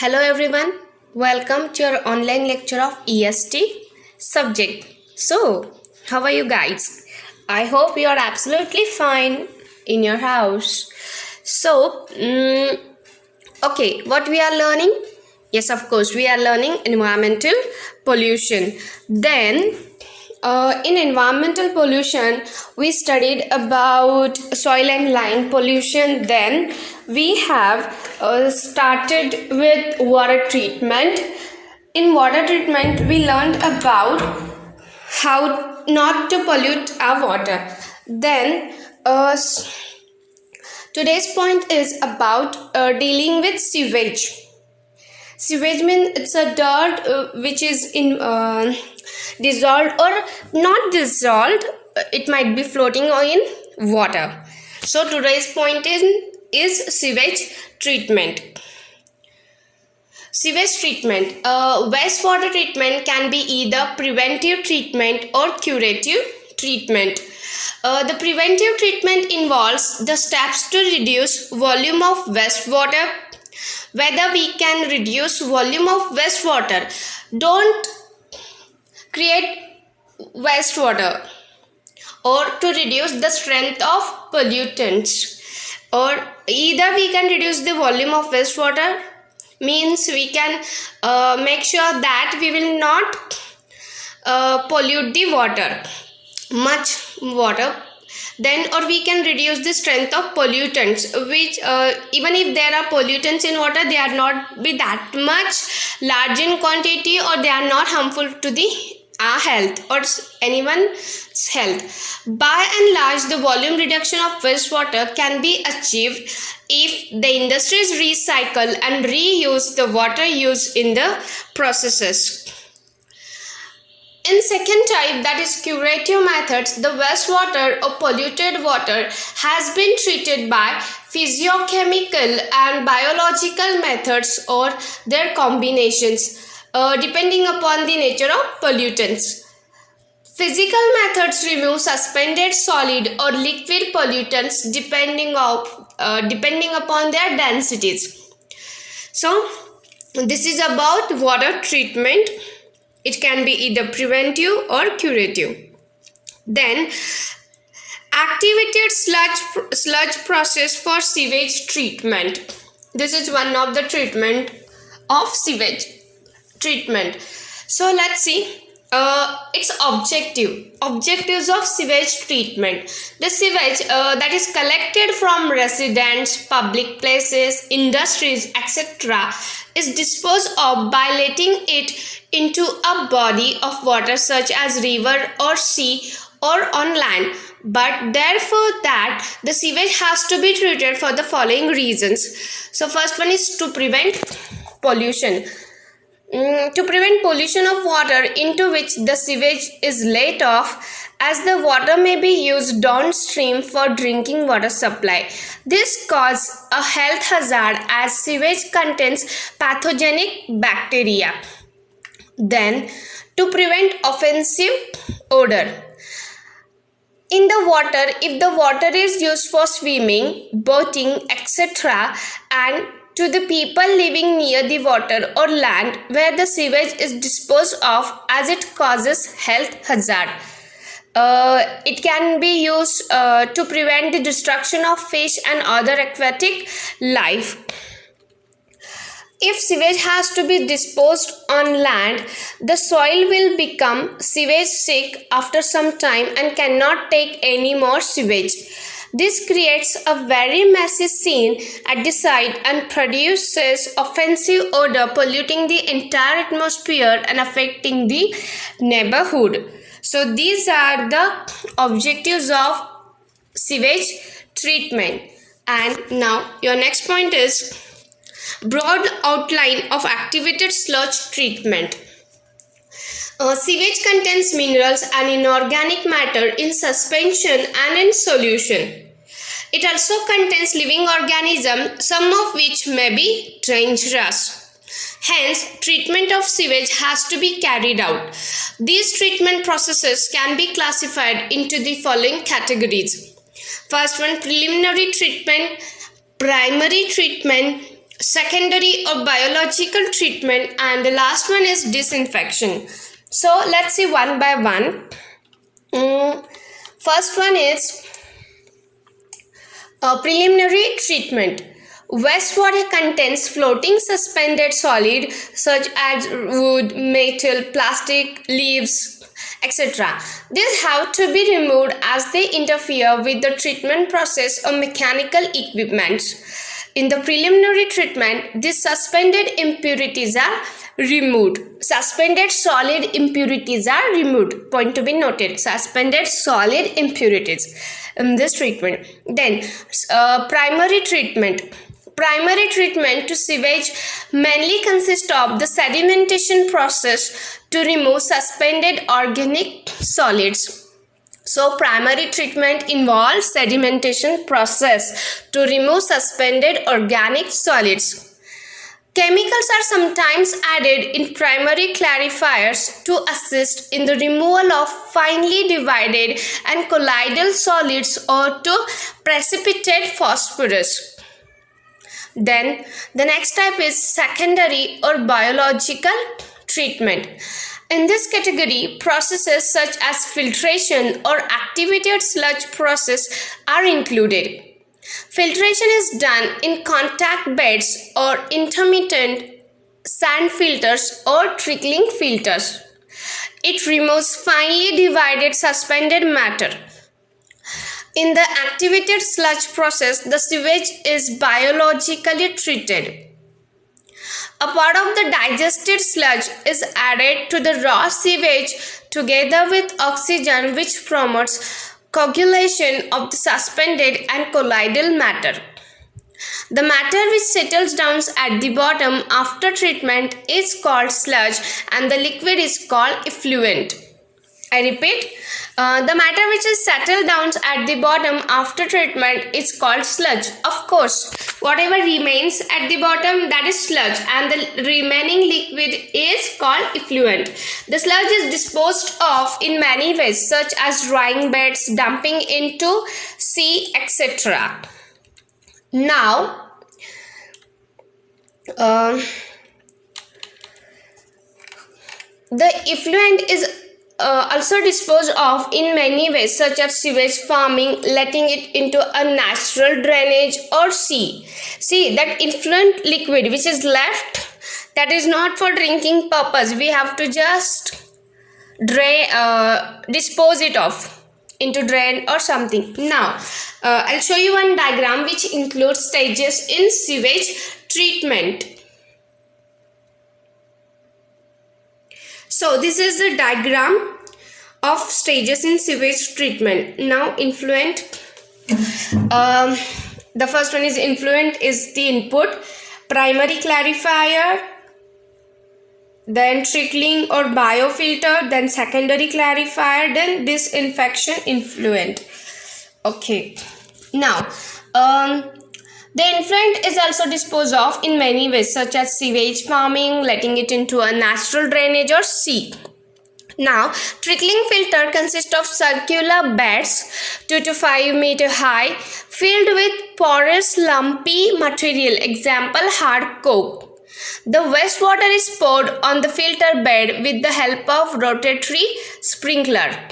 Hello everyone, welcome to your online lecture of EST subject. So, how are you guys? I hope you are absolutely fine in your house. So, okay, what we are learning? Yes, of course, we are learning environmental pollution. Then, in environmental pollution, we studied about soil and land pollution. Then, we have started with water treatment. In water treatment, we learned about how not to pollute our water. Then, today's point is about dealing with sewage. Sewage means it's a dirt which is in dissolved or not dissolved. It might be floating or in water. So today's point is sewage treatment. Sewage treatment. Wastewater treatment can be either preventive treatment or curative treatment. The preventive treatment involves the steps to reduce volume of wastewater. Whether we can reduce volume of wastewater, don't create wastewater, or to reduce the strength of pollutants, or either we can reduce the volume of wastewater, means we can make sure that we will not pollute the water, much water. Then, or we can reduce the strength of pollutants, which even if there are pollutants in water, they are not be that much large in quantity, or they are not harmful to the our health or anyone's health. By and large, the volume reduction of wastewater can be achieved if the industries recycle and reuse the water used in the processes. In second type, that is curative methods, the wastewater or polluted water has been treated by physiochemical and biological methods or their combinations, depending upon the nature of pollutants. Physical methods remove suspended solid or liquid pollutants depending upon their densities. So, this is about water treatment. It can be either preventive or curative. Then, activated sludge process for sewage treatment. This is one of the treatment of sewage treatment. So let's see its objectives of sewage treatment. The sewage that is collected from residents, public places, industries, etc. is disposed of by letting it into a body of water such as river or sea or on land. But therefore that the sewage has to be treated for the following reasons. So first one is to prevent pollution. To prevent pollution of water into which the sewage is let off, as the water may be used downstream for drinking water supply. This causes a health hazard as sewage contains pathogenic bacteria. Then, to prevent offensive odor. In the water, if the water is used for swimming, boating, etc., and to the people living near the water or land where the sewage is disposed of, as it causes health hazard. It can be used to prevent the destruction of fish and other aquatic life. If sewage has to be disposed on land, the soil will become sewage sick after some time and cannot take any more sewage. This creates a very messy scene at the site and produces offensive odor, polluting the entire atmosphere and affecting the neighborhood. So these are the objectives of sewage treatment. And now your next point is broad outline of activated sludge treatment. Sewage contains minerals and inorganic matter in suspension and in solution. It also contains living organisms, some of which may be dangerous. Hence, treatment of sewage has to be carried out. These treatment processes can be classified into the following categories. First one, preliminary treatment, primary treatment, secondary or biological treatment, and the last one is disinfection. So let's see one by one. First one is preliminary treatment. Wastewater contains floating suspended solid such as wood, metal, plastic, leaves, etc. These have to be removed as they interfere with the treatment process or mechanical equipment. In the preliminary treatment, these suspended impurities are removed. Suspended solid impurities are removed. Point to be noted. Suspended solid impurities in this treatment. Then primary treatment. Primary treatment to sewage mainly consists of the sedimentation process to remove suspended organic solids. So primary treatment involves sedimentation process to remove suspended organic solids. Chemicals are sometimes added in primary clarifiers to assist in the removal of finely divided and colloidal solids or to precipitate phosphorus. Then the next type is secondary or biological treatment. In this category, processes such as filtration or activated sludge process are included. Filtration is done in contact beds or intermittent sand filters or trickling filters. It removes finely divided suspended matter. In the activated sludge process, the sewage is biologically treated. A part of the digested sludge is added to the raw sewage together with oxygen, which promotes coagulation of the suspended and colloidal matter. The matter which settles down at the bottom after treatment is called sludge and the liquid is called effluent. I repeat, the matter which is settled down at the bottom after treatment is called sludge. Of course, whatever remains at the bottom, that is sludge, and the remaining liquid is called effluent. The sludge is disposed of in many ways, such as drying beds, dumping into sea, etc. Now, the effluent is also disposed of in many ways, such as sewage farming, letting it into a natural drainage or sea. See, that effluent liquid which is left, that is not for drinking purpose. We have to just dispose it off into drain or something. Now, I'll show you one diagram which includes stages in sewage treatment. So this is the diagram of stages in sewage treatment. Now effluent, the first one is effluent is the input, primary clarifier, then trickling or biofilter, then secondary clarifier, then disinfection effluent. Okay, now the effluent is also disposed of in many ways, such as sewage farming, letting it into a natural drainage or sea. Now, trickling filter consists of circular beds 2 to 5 meter high, filled with porous lumpy material, example hard coke. The wastewater is poured on the filter bed with the help of rotatory sprinkler.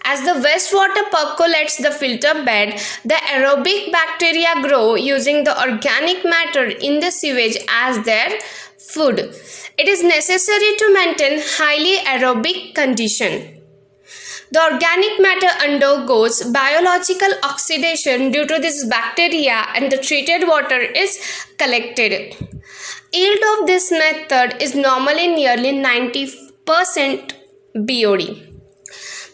As the wastewater percolates the filter bed, the aerobic bacteria grow using the organic matter in the sewage as their food. It is necessary to maintain highly aerobic condition. The organic matter undergoes biological oxidation due to this bacteria and the treated water is collected. Yield of this method is normally nearly 90% BOD.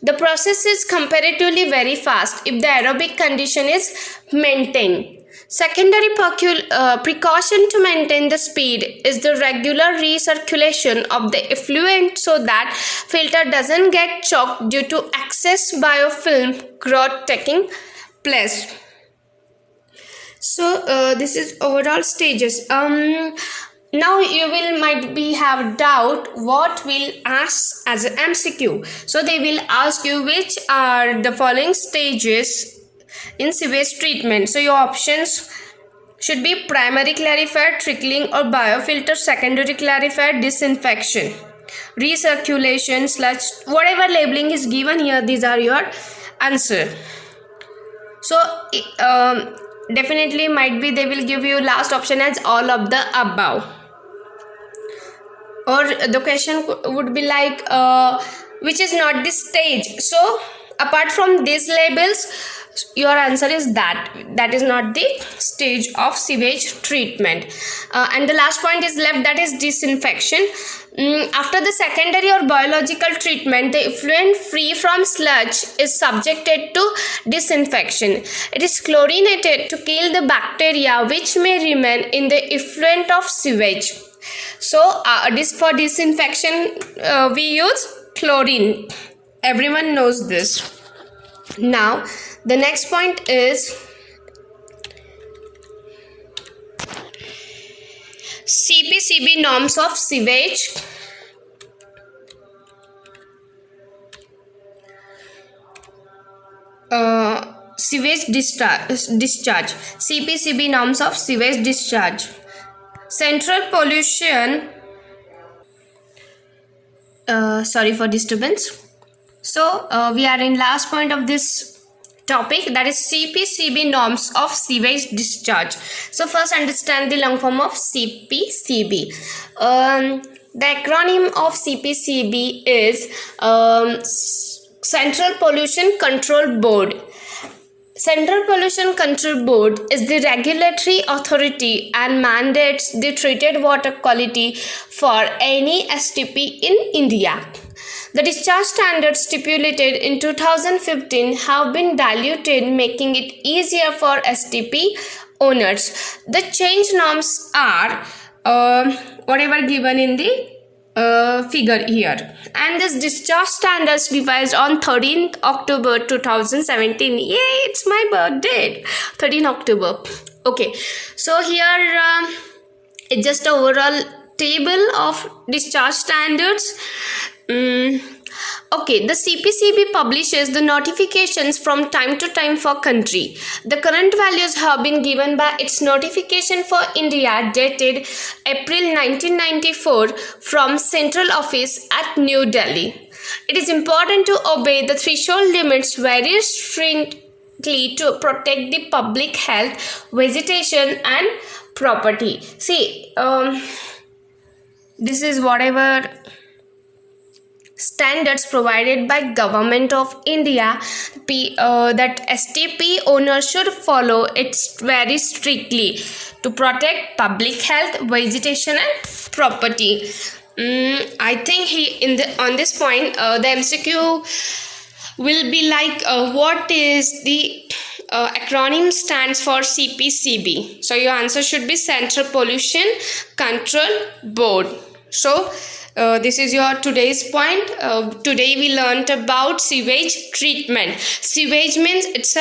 The process is comparatively very fast if the aerobic condition is maintained. Secondary precaution to maintain the speed is the regular recirculation of the effluent so that filter doesn't get choked due to excess biofilm growth taking place. So this is overall stages. Now you will might be have doubt what will ask as an MCQ. So they will ask you which are the following stages in sewage treatment. So your options should be primary clarifier, trickling or biofilter, secondary clarifier, disinfection, recirculation, sludge. Whatever labeling is given here, these are your answer. So definitely might be they will give you last option as all of the above, or the question would be like which is not the stage. So apart from these labels, your answer is that is not the stage of sewage treatment. And the last point is left, that is disinfection. After the secondary or biological treatment, the effluent free from sludge is subjected to disinfection. It is chlorinated to kill the bacteria which may remain in the effluent of sewage. So this for disinfection we use chlorine. Everyone knows this. Now the next point is CPCB norms of sewage. Sewage discharge. CPCB norms of sewage discharge. Central pollution. Sorry for disturbance. So we are in last point of this topic, that is CPCB norms of sewage discharge. So first understand the long form of CPCB. The acronym of CPCB is Central Pollution Control Board. Central Pollution Control Board is the regulatory authority and mandates the treated water quality for any STP in India. The discharge standards stipulated in 2015 have been diluted, making it easier for STP owners. The change norms are whatever given in the figure here, and this discharge standards revised on 13th October 2017. Yay, it's my birthday, 13 October. Okay, so here it's just an overall table of discharge standards. Okay, the CPCB publishes the notifications from time to time for country. The current values have been given by its notification for India dated April 1994 from Central Office at New Delhi. It is important to obey the threshold limits very strictly to protect the public health, vegetation and property. See, this is whatever standards provided by Government of India that STP owners should follow it very strictly to protect public health, vegetation and property. I think on this point the MCQ will be like what is the acronym stands for CPCB. So your answer should be Central Pollution Control Board. So this is your today's point. Today we learnt about sewage treatment. Sewage means it's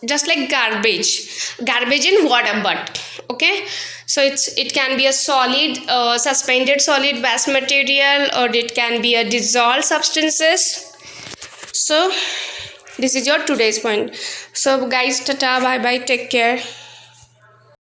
just like garbage in water, but okay, so it can be a solid, suspended solid waste material, or it can be a dissolved substances. So this is your today's point. So guys, tata, bye bye, take care.